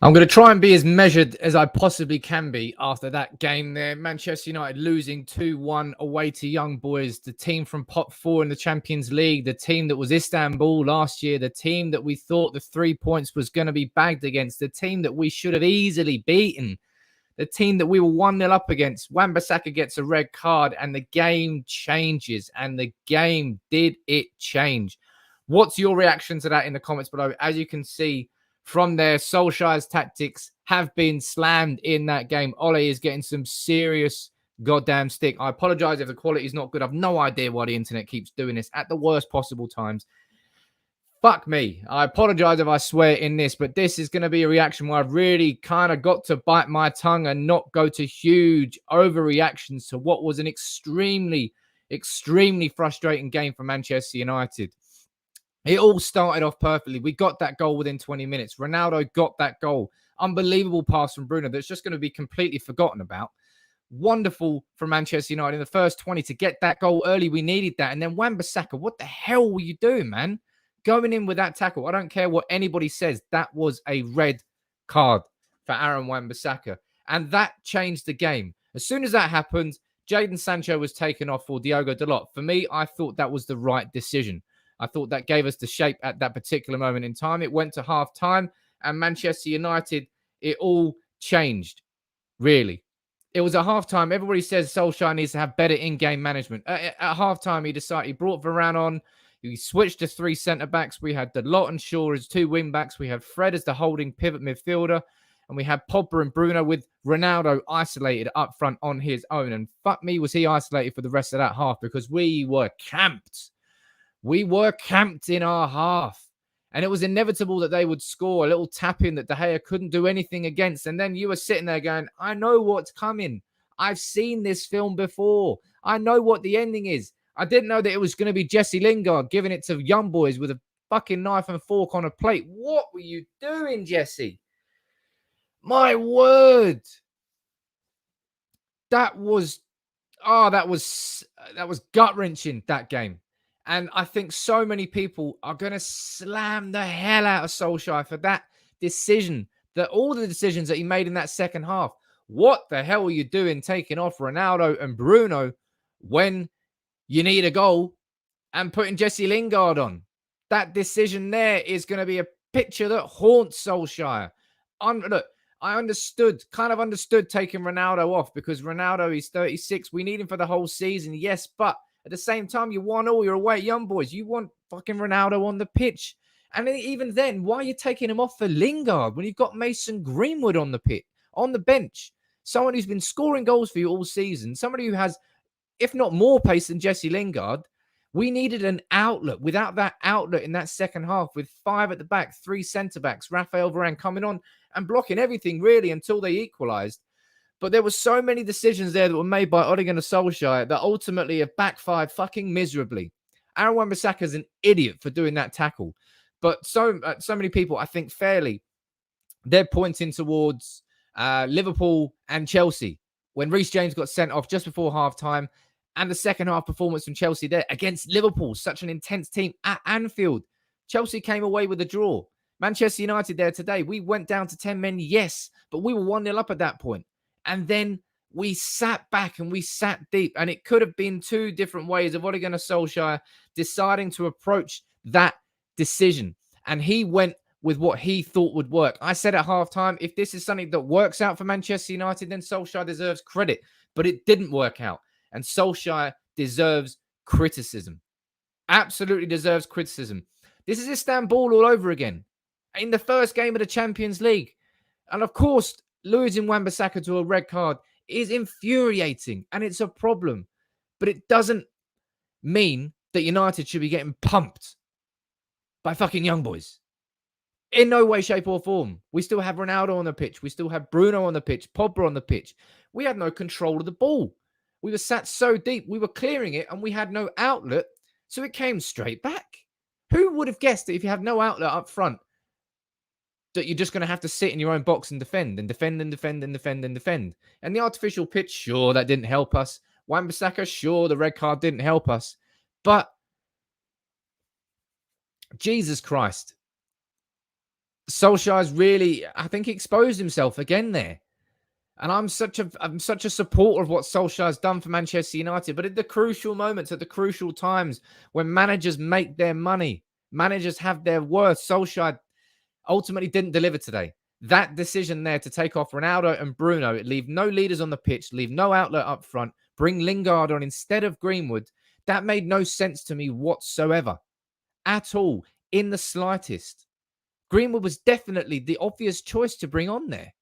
I'm going to try and be as measured as I possibly can be after that game there. Manchester United losing 2-1 away to Young Boys, the team from pot 4 in the Champions League, the team that was Istanbul last year, the team that we thought the 3 points was going to be bagged against, the team that we should have easily beaten, the team that we were 1-0 up against. Wan-Bissaka gets a red card and the game changes, and the game did it change. What's your reaction to that in the comments below? As you can see, from there, Solskjaer's tactics have been slammed in that game. Ole is getting some serious goddamn stick. I apologize if the quality is not good. I've no idea why the internet keeps doing this at the worst possible times. Fuck me. I apologize if I swear in this, but this is going to be a reaction where I've really kind of got to bite my tongue and not go to huge overreactions to what was an extremely, extremely frustrating game for Manchester United. It all started off perfectly. We got that goal within 20 minutes. Ronaldo got that goal. Unbelievable pass from Bruno that's just going to be completely forgotten about. Wonderful for Manchester United in the first 20 to get that goal early. We needed that. And then Wan-Bissaka, what the hell were you doing, man? Going in with that tackle. I don't care what anybody says. That was a red card for Aaron Wan-Bissaka. And that changed the game. As soon as that happened, Jadon Sancho was taken off for Diogo Dalot. For me, I thought that was the right decision. I thought that gave us the shape at that particular moment in time. It went to half-time, and Manchester United, it all changed, really. It was a half-time. Everybody says Solskjaer needs to have better in-game management. At half-time, he brought Varane on. He switched to 3 centre-backs. We had Dalot and Shaw as 2 wing-backs. We had Fred as the holding pivot midfielder. And we had Pogba and Bruno with Ronaldo isolated up front on his own. And fuck me, was he isolated for the rest of that half, because we were camped. We were camped in our half. And it was inevitable that they would score a little tap-in that De Gea couldn't do anything against. And then you were sitting there going, I know what's coming. I've seen this film before. I know what the ending is. I didn't know that it was going to be Jesse Lingard giving it to Young Boys with a fucking knife and fork on a plate. What were you doing, Jesse? My word. That was gut-wrenching, that game. And I think so many people are going to slam the hell out of Solskjaer for that decision, that all the decisions that he made in that second half. What the hell are you doing taking off Ronaldo and Bruno when you need a goal and putting Jesse Lingard on? That decision there is going to be a picture that haunts Solskjaer. Look, I understood taking Ronaldo off because Ronaldo is 36. We need him for the whole season, yes, but at the same time, you want all. You're away at Young Boys. You want fucking Ronaldo on the pitch. And even then, why are you taking him off for Lingard when you've got Mason Greenwood on the bench? Someone who's been scoring goals for you all season. Somebody who has, if not more pace than Jesse Lingard. We needed an outlet. Without that outlet in that second half, with 5 at the back, 3 centre-backs, Raphael Varane coming on and blocking everything, really, until they equalised. But there were so many decisions there that were made by Ole Gunnar Solskjaer that ultimately have backfired fucking miserably. Aaron Wan-Bissaka is an idiot for doing that tackle. But so many people, I think fairly, they're pointing towards Liverpool and Chelsea when Reece James got sent off just before halftime, and the second half performance from Chelsea there against Liverpool, such an intense team at Anfield. Chelsea came away with a draw. Manchester United there today, we went down to 10 men, yes, but we were 1-0 up at that point. And then we sat back and we sat deep. And it could have been 2 different ways of Ole Gunnar Solskjaer deciding to approach that decision. And he went with what he thought would work. I said at halftime, if this is something that works out for Manchester United, then Solskjaer deserves credit. But it didn't work out. And Solskjaer deserves criticism. Absolutely deserves criticism. This is Istanbul all over again. In the first game of the Champions League. And of course, losing Wan-Bissaka to a red card is infuriating and it's a problem. But it doesn't mean that United should be getting pumped by fucking Young Boys. In no way, shape or form. We still have Ronaldo on the pitch. We still have Bruno on the pitch. Pogba on the pitch. We had no control of the ball. We were sat so deep. We were clearing it and we had no outlet. So it came straight back. Who would have guessed that if you have no outlet up front, that you're just going to have to sit in your own box and defend and defend and defend and defend and defend. And the artificial pitch, sure, that didn't help us. Wan-Bissaka, sure, the red card didn't help us. But Jesus Christ. Solskjaer's really, I think, exposed himself again there. And I'm such a supporter of what Solskjaer's done for Manchester United. But at the crucial moments, at the crucial times when managers make their money, managers have their worth, Solskjaer ultimately didn't deliver today. That decision there to take off Ronaldo and Bruno, leave no leaders on the pitch, leave no outlet up front, bring Lingard on instead of Greenwood, that made no sense to me whatsoever. At all, in the slightest. Greenwood was definitely the obvious choice to bring on there,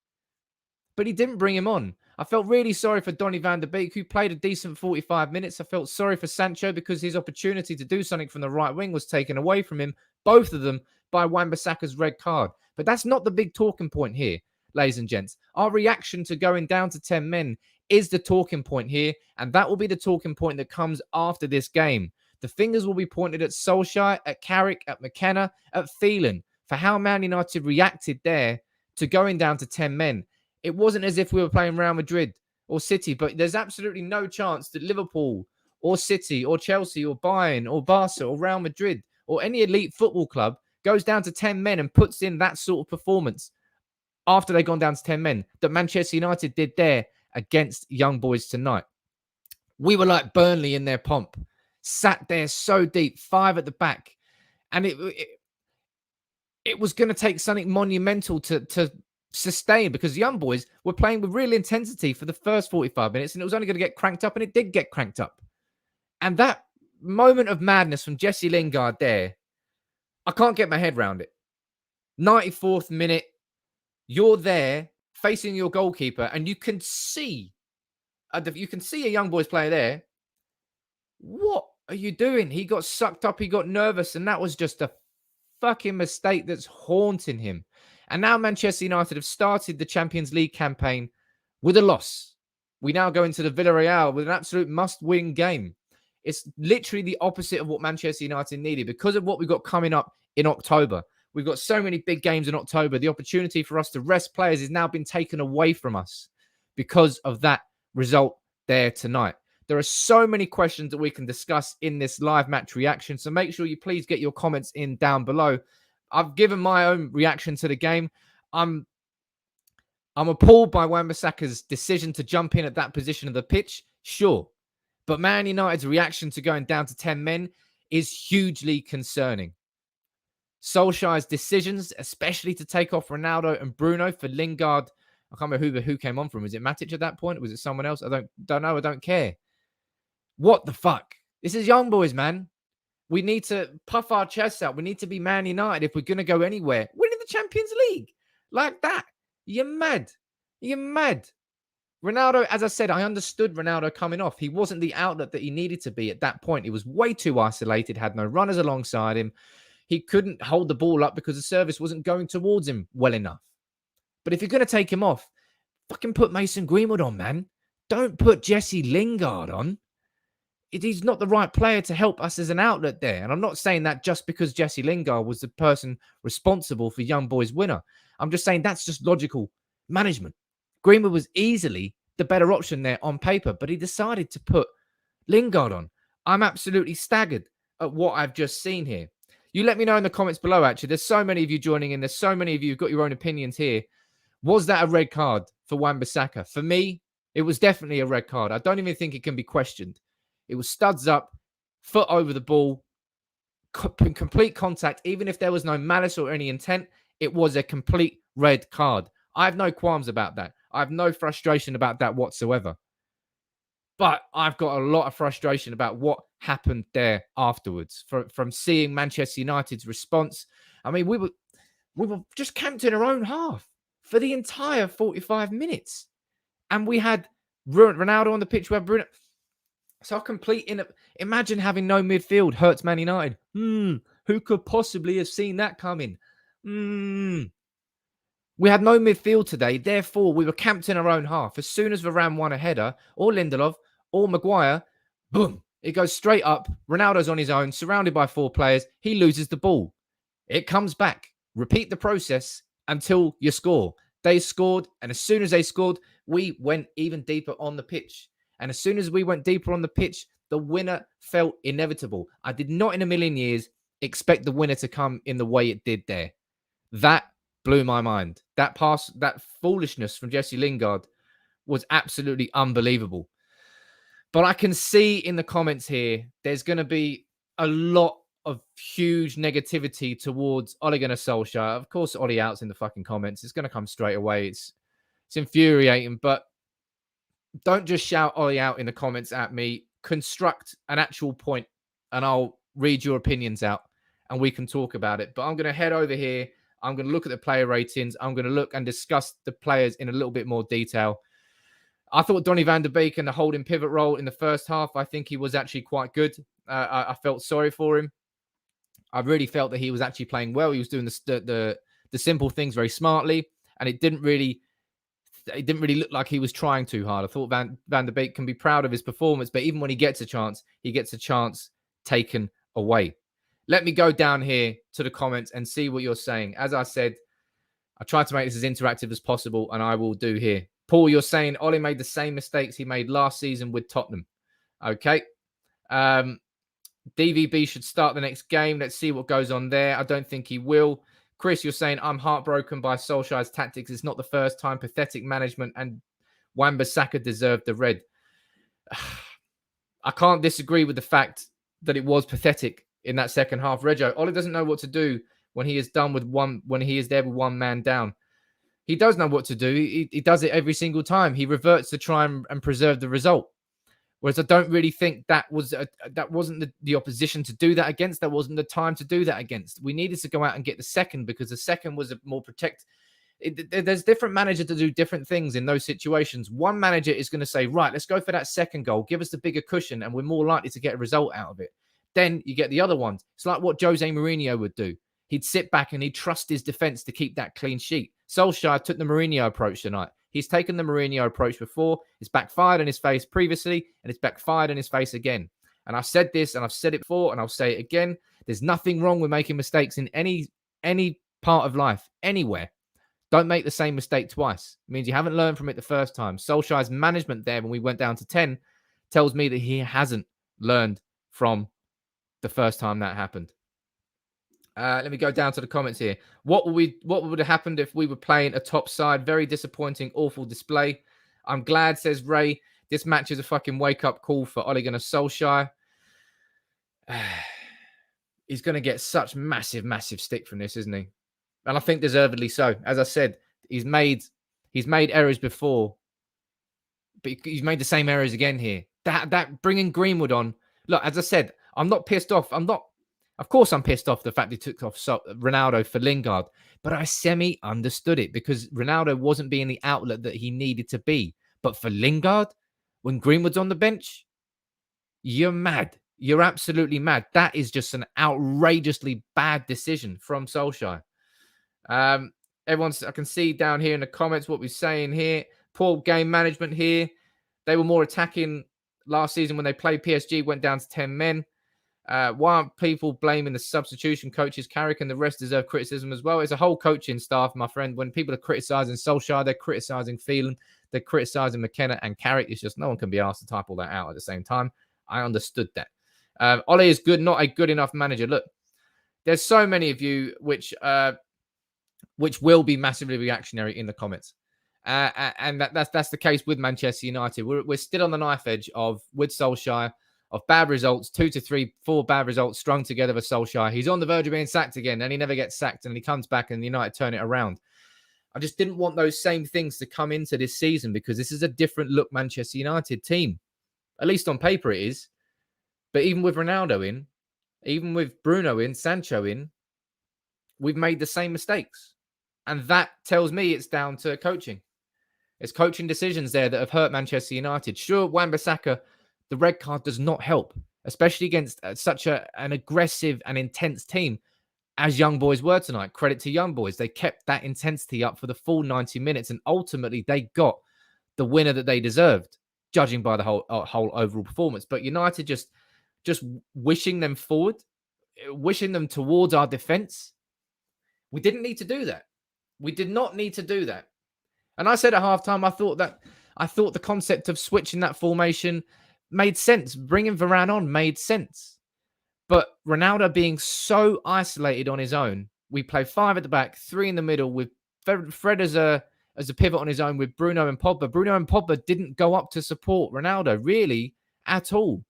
but he didn't bring him on. I felt really sorry for Donny van der Beek, who played a decent 45 minutes. I felt sorry for Sancho because his opportunity to do something from the right wing was taken away from him, both of them by Wan-Bissaka's red card. But that's not the big talking point here, ladies and gents. Our reaction to going down to 10 men is the talking point here, and that will be the talking point that comes after this game. The fingers will be pointed at Solskjaer, at Carrick, at McKenna, at Phelan for how Man United reacted there to going down to 10 men. It wasn't as if we were playing Real Madrid or City, but there's absolutely no chance that Liverpool or City or Chelsea or Bayern or Barca or Real Madrid or any elite football club goes down to 10 men and puts in that sort of performance after they've gone down to 10 men that Manchester United did there against Young Boys tonight. We were like Burnley in their pomp, sat there so deep, 5 at the back. And it was going to take something monumental to sustain, because the Young Boys were playing with real intensity for the first 45 minutes, and it was only going to get cranked up, and it did get cranked up. And that moment of madness from Jesse Lingard there, I can't get my head around it. 94th minute, you're there facing your goalkeeper, and you can see a Young Boys player there. What are you doing? He got sucked up, he got nervous, and that was just a fucking mistake that's haunting him. And now Manchester United have started the Champions League campaign with a loss. We now go into the Villarreal with an absolute must-win game. It's literally the opposite of what Manchester United needed because of what we've got coming up in October. We've got so many big games in October. The opportunity for us to rest players has now been taken away from us because of that result there tonight. There are so many questions that we can discuss in this live match reaction, so make sure you please get your comments in down below. I've given my own reaction to the game. I'm appalled by Wan-Bissaka's decision to jump in at that position of the pitch, sure. But Man United's reaction to going down to 10 men is hugely concerning. Solskjaer's decisions, especially to take off Ronaldo and Bruno for Lingard. I can't remember who came on from. Was it Matic at that point? Was it someone else? I don't know. I don't care. What the fuck? This is Young Boys, man. We need to puff our chests out. We need to be Man United if we're going to go anywhere. Winning the Champions League like that. You're mad. You're mad. Ronaldo, as I said, I understood Ronaldo coming off. He wasn't the outlet that he needed to be at that point. He was way too isolated, had no runners alongside him. He couldn't hold the ball up because the service wasn't going towards him well enough. But if you're going to take him off, fucking put Mason Greenwood on, man. Don't put Jesse Lingard on. He's not the right player to help us as an outlet there. And I'm not saying that just because Jesse Lingard was the person responsible for Young Boys' winner. I'm just saying that's just logical management. Greenwood was easily the better option there on paper, but he decided to put Lingard on. I'm absolutely staggered at what I've just seen here. You let me know in the comments below, actually. There's so many of you joining in. There's so many of you who've got your own opinions here. Was that a red card for Wan-Bissaka? For me, it was definitely a red card. I don't even think it can be questioned. It was studs up, foot over the ball, complete contact. Even if there was no malice or any intent, it was a complete red card. I have no qualms about that. I have no frustration about that whatsoever. But I've got a lot of frustration about what happened there afterwards from seeing Manchester United's response. I mean, we were just camped in our own half for the entire 45 minutes. And we had Ronaldo on the pitch. We had Bruno. So imagine having no midfield hurts Man United. Who could possibly have seen that coming? We had no midfield today. Therefore, we were camped in our own half. As soon as Varane won a header, or Lindelof, or Maguire, boom, it goes straight up. Ronaldo's on his own, surrounded by 4 players. He loses the ball. It comes back. Repeat the process until you score. They scored, and as soon as they scored, we went even deeper on the pitch. And as soon as we went deeper on the pitch, the winner felt inevitable. I did not in a million years expect the winner to come in the way it did there. That blew my mind. That pass, that foolishness from Jesse Lingard was absolutely unbelievable. But I can see in the comments here, there's going to be a lot of huge negativity towards Ole Gunnar Solskjaer. Of course, Ole out's in the fucking comments. It's going to come straight away. It's infuriating, but don't just shout Ole out in the comments at me. Construct an actual point, and I'll read your opinions out, and we can talk about it. But I'm going to head over here. I'm going to look at the player ratings. I'm going to look and discuss the players in a little bit more detail. I thought Donny van de Beek in the holding pivot role in the first half, I think he was actually quite good. I felt sorry for him. I really felt that he was actually playing well. He was doing the simple things very smartly, and it didn't really look like he was trying too hard. I thought Van de Beek can be proud of his performance, but even when he gets a chance taken away. Let me go down here to the comments and see what you're saying. As I said, I tried to make this as interactive as possible, and I will do here. Paul, you're saying Ole made the same mistakes he made last season with Tottenham. Okay. DVB should start the next game. Let's see what goes on there. I don't think he will. Chris, you're saying I'm heartbroken by Solskjaer's tactics. It's not the first time. Pathetic management, and Wan-Bissaka deserved the red. I can't disagree with the fact that it was pathetic in that second half. Reggio, Ole doesn't know what to do when he is there with one man down. He does know what to do. He does it every single time. He reverts to try and preserve the result. Whereas I don't really think that wasn't the opposition to do that against. That wasn't the time to do that against. We needed to go out and get the second, because the second was a more there's different managers to do different things in those situations. One manager is going to say, right, let's go for that second goal. Give us the bigger cushion, and we're more likely to get a result out of it. Then you get the other ones. It's like what Jose Mourinho would do. He'd sit back and he'd trust his defense to keep that clean sheet. Solskjaer took the Mourinho approach tonight. He's taken the Mourinho approach before. It's backfired in his face previously, and it's backfired in his face again. And I've said this, and I've said it before, and I'll say it again. There's nothing wrong with making mistakes in any part of life, anywhere. Don't make the same mistake twice. It means you haven't learned from it the first time. Solskjaer's management there, when we went down to 10, tells me that he hasn't learned from the first time that happened. Let me go down to the comments here. What would have happened if we were playing a top side? Very disappointing, awful display. I'm glad, says Ray. This match is a fucking wake-up call for Ole Gunnar Solskjaer. He's going to get such massive, massive stick from this, isn't he? And I think deservedly so. As I said, he's made errors before, but he's made the same errors again here. That bringing Greenwood on. Look, as I said, I'm not pissed off. Of course, I'm pissed off the fact he took off Ronaldo for Lingard, but I semi-understood it because Ronaldo wasn't being the outlet that he needed to be. But for Lingard, when Greenwood's on the bench, you're mad. You're absolutely mad. That is just an outrageously bad decision from Solskjaer. I can see down here in the comments what we're saying here. Poor game management here. They were more attacking last season when they played PSG, went down to 10 men. Why aren't people blaming the substitution coaches? Carrick and the rest deserve criticism as well. It's a whole coaching staff, my friend. When people are criticising Solskjaer, they're criticising Phelan, they're criticising McKenna and Carrick. It's just no one can be asked to type all that out at the same time. I understood that. Ole is good, not a good enough manager. Look, there's so many of you which will be massively reactionary in the comments. And that's the case with Manchester United. We're still on the knife edge with Solskjaer, of bad results, 2 to 3, 4 bad results strung together with Solskjaer. He's on the verge of being sacked again, and he never gets sacked, and he comes back and United turn it around. I just didn't want those same things to come into this season because this is a different look Manchester United team. At least on paper it is. But even with Ronaldo in, even with Bruno in, Sancho in, we've made the same mistakes. And that tells me it's down to coaching. It's coaching decisions there that have hurt Manchester United. Sure, Wan-Bissaka, the red card does not help, especially against such an aggressive and intense team as Young Boys were tonight. Credit to Young Boys. They kept that intensity up for the full 90 minutes, and ultimately they got the winner that they deserved, judging by the whole overall performance. But United just wishing them forward, wishing them towards our defense. We didn't need to do that. We did not need to do that. And I said at halftime, I thought the concept of switching that formation made sense. Bringing Varane on made sense. But Ronaldo being so isolated on his own We play 5 at the back, 3 in the middle with Fred as a pivot on his own with Bruno and Pogba. Bruno and Pogba didn't go up to support Ronaldo really at all.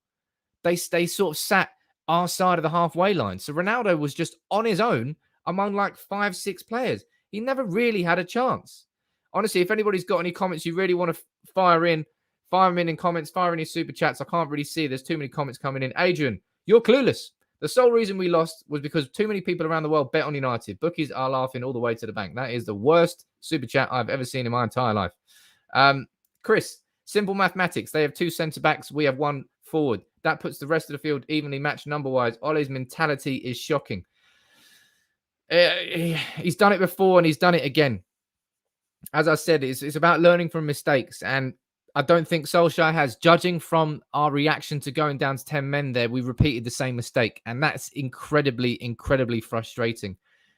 They sort of sat our side of the halfway line. So Ronaldo was just on his own among like 5, 6 players. He never really had a chance. Honestly, if anybody's got any comments you really want to fire them in comments, fire in your super chats. I can't really see. There's too many comments coming in. Adrian, you're clueless. The sole reason we lost was because too many people around the world bet on United. Bookies are laughing all the way to the bank. That is the worst super chat I've ever seen in my entire life. Chris, simple mathematics. They have 2 centre-backs. We have 1 forward. That puts the rest of the field evenly matched number-wise. Ole's mentality is shocking. He's done it before and he's done it again. As I said, it's about learning from mistakes. And I don't think Solskjaer has. Judging from our reaction to going down to 10 men there, we repeated the same mistake. And that's incredibly, incredibly frustrating.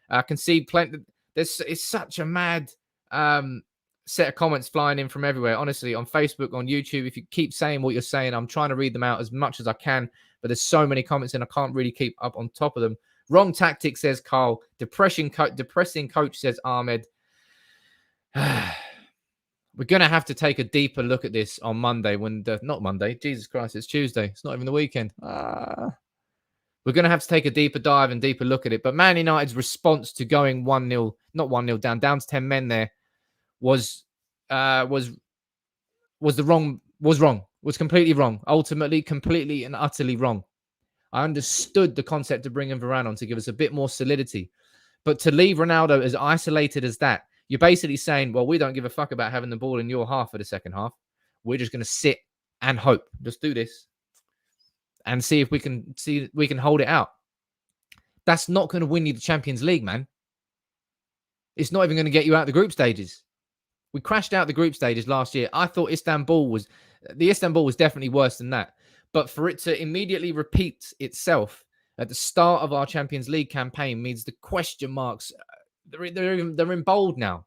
I can see plenty. It's such a mad set of comments flying in from everywhere. Honestly, on Facebook, on YouTube, if you keep saying what you're saying, I'm trying to read them out as much as I can. But there's so many comments and I can't really keep up on top of them. Wrong tactic, says Carl. Depressing coach, says Ahmed. We're going to have to take a deeper look at this on Monday not Monday. Jesus Christ, it's Tuesday. It's not even the weekend. We're going to have to take a deeper dive and deeper look at it. But Man United's response to going 1-0, not 1-0 down to 10 men there was completely wrong. Ultimately, completely and utterly wrong. I understood the concept of bringing Varane on to give us a bit more solidity. But to leave Ronaldo as isolated as that, you're basically saying, well, we don't give a fuck about having the ball in your half for the second half. We're just going to sit and hope. Just do this and see if we can hold it out. That's not going to win you the Champions League, man. It's not even going to get you out the group stages. We crashed out the group stages last year. I thought Istanbul was definitely worse than that. But for it to immediately repeat itself at the start of our Champions League campaign means the question marks, they're in bold now.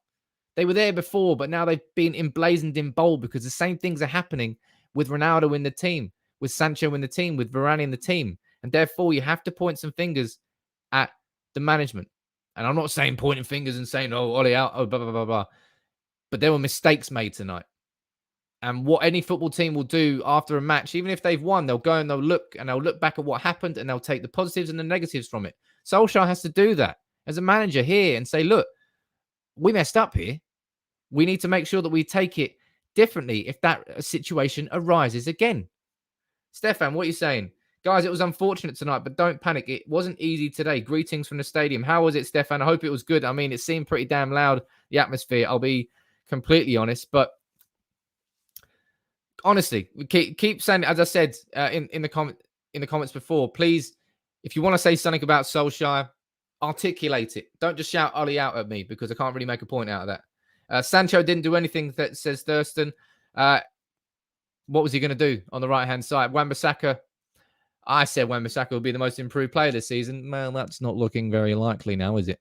They were there before, but now they've been emblazoned in bold because the same things are happening with Ronaldo in the team, with Sancho in the team, with Varane in the team. And therefore, you have to point some fingers at the management. And I'm not saying pointing fingers and saying, oh, Ole out, oh, blah, blah, blah, blah. But there were mistakes made tonight. And what any football team will do after a match, even if they've won, they'll go and they'll look back at what happened and they'll take the positives and the negatives from it. Solskjaer has to do that as a manager here and say, look, we messed up here. We need to make sure that we take it differently if that situation arises again. Stefan, what are you saying? Guys, it was unfortunate tonight, but don't panic. It wasn't easy today. Greetings from the stadium. How was it, Stefan? I hope it was good. I mean, it seemed pretty damn loud, the atmosphere. I'll be completely honest, but honestly, we keep saying, as I said in the comments before, please, if you want to say something about Solskjaer, articulate it. Don't just shout Ollie out at me because I can't really make a point out of that. Sancho didn't do anything, that says Thurston. What was he going to do on the right-hand side? Wan-Bissaka. I said Wan-Bissaka will be the most improved player this season. Well, that's not looking very likely now, is it?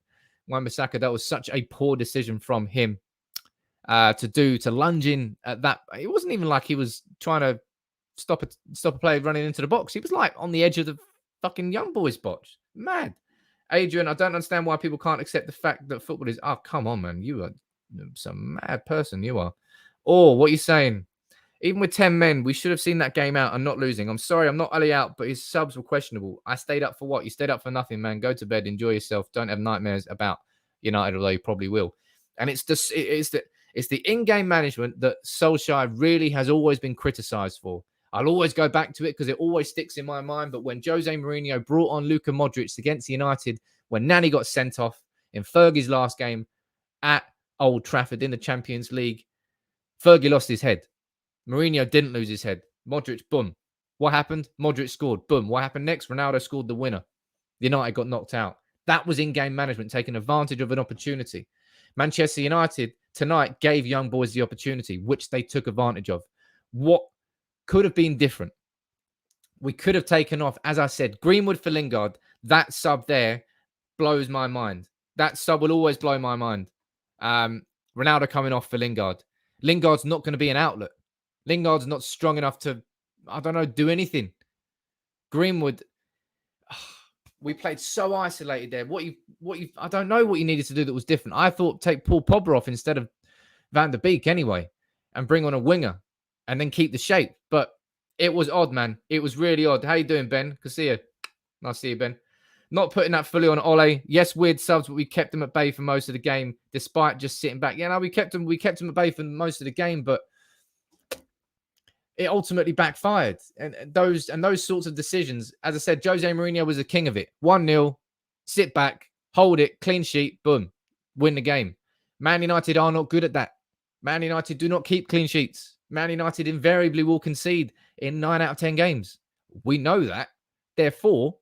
Wan-Bissaka, that was such a poor decision from him to lunge in at that. It wasn't even like he was trying to stop a player running into the box. He was like on the edge of the fucking young boys box. Mad. Adrian, I don't understand why people can't accept the fact that football is... Oh, come on, man. You are some mad person, you are. Or what are you saying? Even with 10 men, we should have seen that game out and not losing. I'm sorry, I'm not Ali out, but his subs were questionable. I stayed up for what? You stayed up for nothing, man. Go to bed, enjoy yourself. Don't have nightmares about United, although you probably will. And it's the in-game management that Solskjaer really has always been criticised for. I'll always go back to it because it always sticks in my mind. But when Jose Mourinho brought on Luka Modric against United, when Nani got sent off in Fergie's last game at Old Trafford in the Champions League, Fergie lost his head. Mourinho didn't lose his head. Modric, boom. What happened? Modric scored. Boom. What happened next? Ronaldo scored the winner. United got knocked out. That was in-game management, taking advantage of an opportunity. Manchester United tonight gave young boys the opportunity, which they took advantage of. What could have been different? We could have taken off, as I said, Greenwood for Lingard. That sub there blows my mind. That sub will always blow my mind. Ronaldo coming off for Lingard. Lingard's not going to be an outlet. Lingard's not strong enough to, I don't know, do anything. Greenwood, We played so isolated there. I don't know what you needed to do that was different. I thought take Paul Pogba off instead of Van der Beek anyway, and bring on a winger, and then keep the shape. But it was odd, man. It was really odd. How you doing, Ben? Good to see you. Nice to see you, Ben. Not putting that fully on Ole. Yes, weird subs, but we kept him at bay for most of the game, despite just sitting back. Yeah, no, we kept him at bay for most of the game, but it ultimately backfired. And those sorts of decisions, as I said, Jose Mourinho was the king of it. 1-0, sit back, hold it, clean sheet, boom, win the game. Man United are not good at that. Man United do not keep clean sheets. Man United invariably will concede in 9 out of 10 games. We know that. Therefore,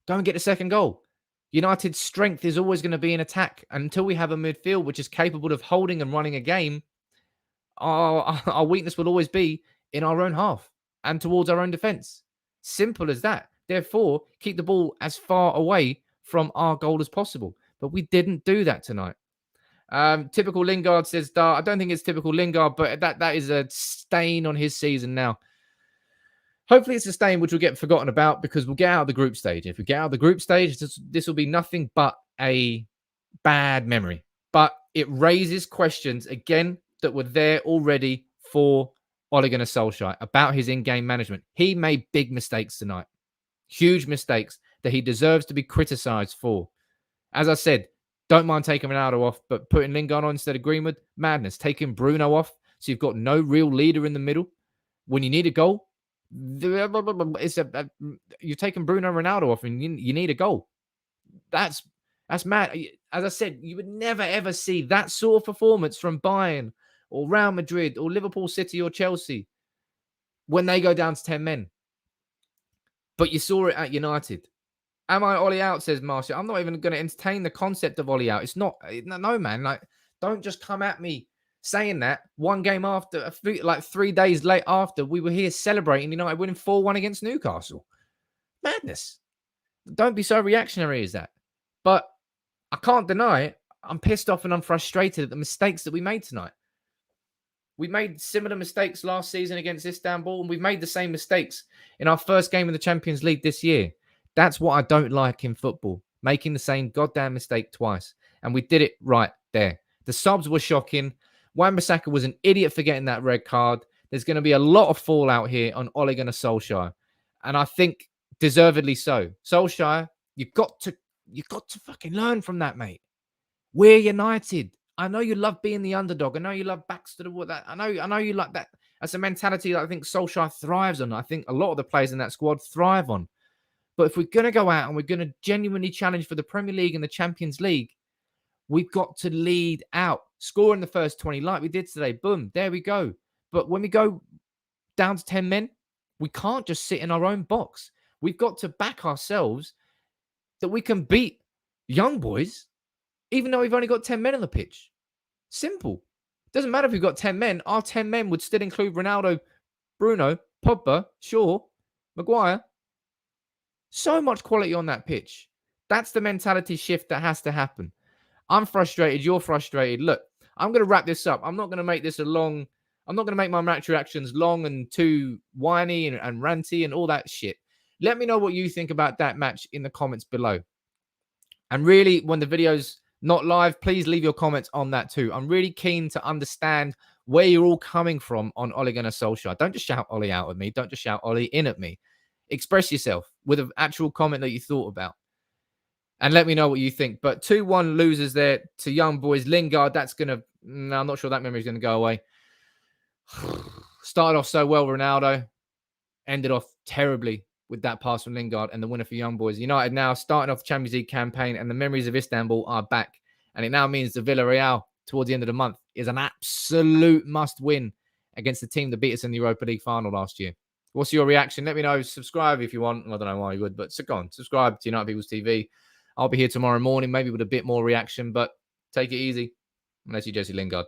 go and get the second goal. United's strength is always going to be in attack. And until we have a midfield which is capable of holding and running a game, our weakness will always be in our own half and towards our own defense. Simple as that. Therefore, keep the ball as far away from our goal as possible. But we didn't do that tonight. Typical Lingard, says Dar. I don't think it's typical Lingard, but that is a stain on his season now. Hopefully it's a stain which will get forgotten about because we'll get out of the group stage. If we get out of the group stage, this will be nothing but a bad memory. But it raises questions, again, that were there already for Ole Gunnar Solskjaer about his in-game management. He made big mistakes tonight. Huge mistakes that he deserves to be criticised for. As I said, don't mind taking Ronaldo off, but putting Lingard on instead of Greenwood, madness. Taking Bruno off, so you've got no real leader in the middle. When you need a goal, you're taking Bruno Ronaldo off and you need a goal. That's mad. As I said, you would never, ever see that sort of performance from Bayern or Real Madrid or Liverpool City or Chelsea when they go down to 10 men. But you saw it at United. Am I Ole out, says Marshall. I'm not even going to entertain the concept of Ole out. It's not, no, man. Like, don't just come at me saying that one game after, like 3 days late after, we were here celebrating United winning 4-1 against Newcastle. Madness. Don't be so reactionary as that. But I can't deny it. I'm pissed off and I'm frustrated at the mistakes that we made tonight. We made similar mistakes last season against Istanbul, and we've made the same mistakes in our first game in the Champions League this year. That's what I don't like in football, making the same goddamn mistake twice. And we did it right there. The subs were shocking. Wan-Bissaka was an idiot for getting that red card. There's going to be a lot of fallout here on Ole Gunnar Solskjaer. And I think deservedly so. Solskjaer, you've got to fucking learn from that, mate. We're United. I know you love being the underdog. I know you love backs to the wall. I know you like that. That's a mentality that I think Solskjaer thrives on. I think a lot of the players in that squad thrive on. But if we're going to go out and we're going to genuinely challenge for the Premier League and the Champions League, we've got to lead out. Score in the first 20 like we did today. Boom, there we go. But when we go down to 10 men, we can't just sit in our own box. We've got to back ourselves that we can beat young boys, even though we've only got 10 men on the pitch. Simple. Doesn't matter if we've got 10 men. Our 10 men would still include Ronaldo, Bruno, Pogba, Shaw, Maguire. So much quality on that pitch. That's the mentality shift that has to happen. I'm frustrated. You're frustrated. Look, I'm going to wrap this up. I'm not going to make this I'm not going to make my match reactions long and too whiny and ranty and all that shit. Let me know what you think about that match in the comments below. And really, when the video's not live, please leave your comments on that too. I'm really keen to understand where you're all coming from on Ole Gunnar Solskjaer. Don't just shout Ole out at me. Don't just shout Ole in at me. Express yourself with an actual comment that you thought about. And let me know what you think. But 2-1 losers there to young boys. Lingard, that's going to... No, I'm not sure that memory is going to go away. Started off so well, Ronaldo. Ended off terribly with that pass from Lingard and the winner for young boys. United now starting off the Champions League campaign, and the memories of Istanbul are back. And it now means the Villarreal towards the end of the month is an absolute must-win against the team that beat us in the Europa League final last year. What's your reaction? Let me know. Subscribe if you want. I don't know why you would, but go on. Subscribe to United People's TV. I'll be here tomorrow morning, maybe with a bit more reaction, but take it easy. Unless you're Jesse Lingard.